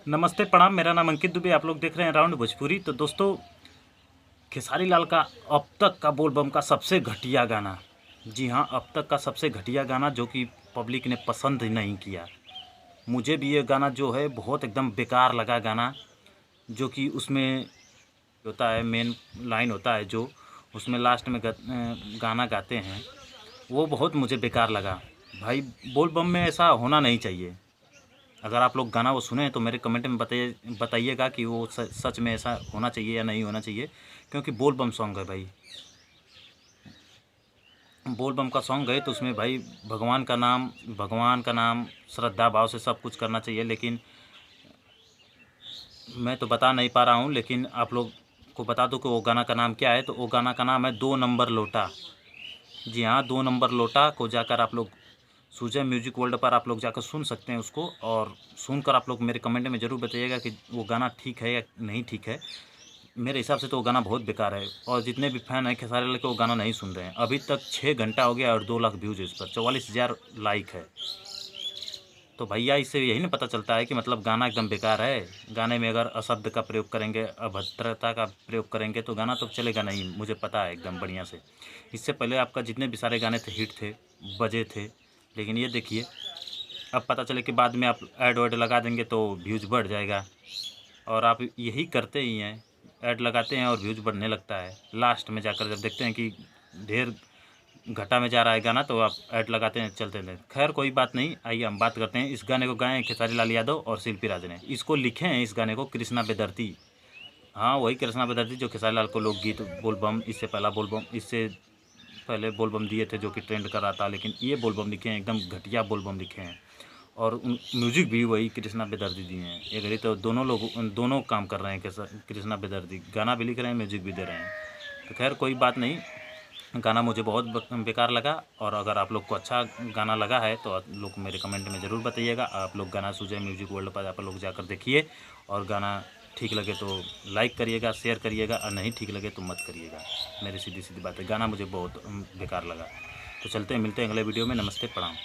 नमस्ते प्रणाम। मेरा नाम अंकित दुबे। आप लोग देख रहे हैं राउंड भोजपुरी। तो दोस्तों, खेसारी लाल का अब तक का बोलबम का सबसे घटिया गाना, जी हाँ, अब तक का सबसे घटिया गाना जो कि पब्लिक ने पसंद ही नहीं किया। मुझे भी ये गाना जो है बहुत एकदम बेकार लगा गाना। जो कि उसमें होता है, मेन लाइन होता है जो उसमें लास्ट में गाना गाते हैं, वो बहुत मुझे बेकार लगा। भाई, बोलबम में ऐसा होना नहीं चाहिए। अगर आप लोग गाना वो सुने तो मेरे कमेंट में बताइएगा कि वो सच में ऐसा होना चाहिए या नहीं होना चाहिए। क्योंकि बोल बम सॉन्ग है भाई, बोल बम का सॉन्ग है तो उसमें भाई भगवान का नाम श्रद्धा भाव से सब कुछ करना चाहिए। लेकिन मैं तो बता नहीं पा रहा हूँ, लेकिन आप लोग को बता दूँ कि वो गाना का नाम क्या है। तो वो गाना का नाम है 2 नंबर लोटा। जी हाँ, 2 नंबर लोटा को जाकर आप लोग सुजय म्यूजिक वर्ल्ड पर आप लोग जाकर सुन सकते हैं उसको। और सुनकर आप लोग मेरे कमेंट में ज़रूर बताइएगा कि वो गाना ठीक है या नहीं ठीक है। मेरे हिसाब से तो वो गाना बहुत बेकार है। और जितने भी फ़ैन हैं खेसारी लाल के, वो गाना नहीं सुन रहे हैं। अभी तक 6 घंटा हो गया और 2 लाख व्यूज़ है इस पर, 44,000 लाइक है। तो भैया, इससे यही ना पता चलता है कि मतलब गाना एकदम बेकार है। गाने में अगर अशब्द का प्रयोग करेंगे, अभद्रता का प्रयोग करेंगे तो गाना तो चलेगा नहीं, मुझे पता है एकदम बढ़िया से। इससे पहले आपका जितने भी सारे गाने थे हिट थे, बजे थे। लेकिन ये देखिए, अब पता चले कि बाद में आप ऐड वैड लगा देंगे तो व्यूज़ बढ़ जाएगा। और आप यही करते ही हैं, ऐड लगाते हैं और व्यूज़ बढ़ने लगता है। लास्ट में जाकर जब देखते हैं कि ढेर घटा में जा रहा है गाना, तो आप ऐड लगाते हैं, चलते हैं। खैर कोई बात नहीं, आइए हम बात करते हैं। इस गाने को गाए हैं खेसारी लाल यादव और शिल्पी राज ने। इसको लिखे हैं, इस गाने को, कृष्णा बेदर्ती। हाँ, वही कृष्णा बेदर्ती जो खेसारी लाल को लोकगीत बोलबम, इससे पहले बोलबम दिए थे जो कि ट्रेंड कर रहा था। लेकिन ये बोलबम लिखे हैं, एकदम घटिया बोलबम लिखे हैं। और म्यूजिक भी वही कृष्णा बेदर्ती दिए हैं। ये घड़ी तो दोनों काम कर रहे हैं। कृष्णा बेदर्ती गाना भी लिख रहे हैं, म्यूजिक भी दे रहे हैं। तो खैर कोई बात नहीं, गाना मुझे बहुत बेकार लगा। और अगर आप लोग को अच्छा गाना लगा है तो आप लोग मेरे कमेंट में ज़रूर बताइएगा। आप लोग गाना सुजय म्यूजिक वर्ल्ड पर आप लोग जाकर देखिए, और गाना ठीक लगे तो लाइक करिएगा, शेयर करिएगा, और नहीं ठीक लगे तो मत करिएगा। मेरी सीधी सीधी बात है, गाना मुझे बहुत बेकार लगा। तो चलते हैं, मिलते हैं अगले वीडियो में। नमस्ते, प्रणाम।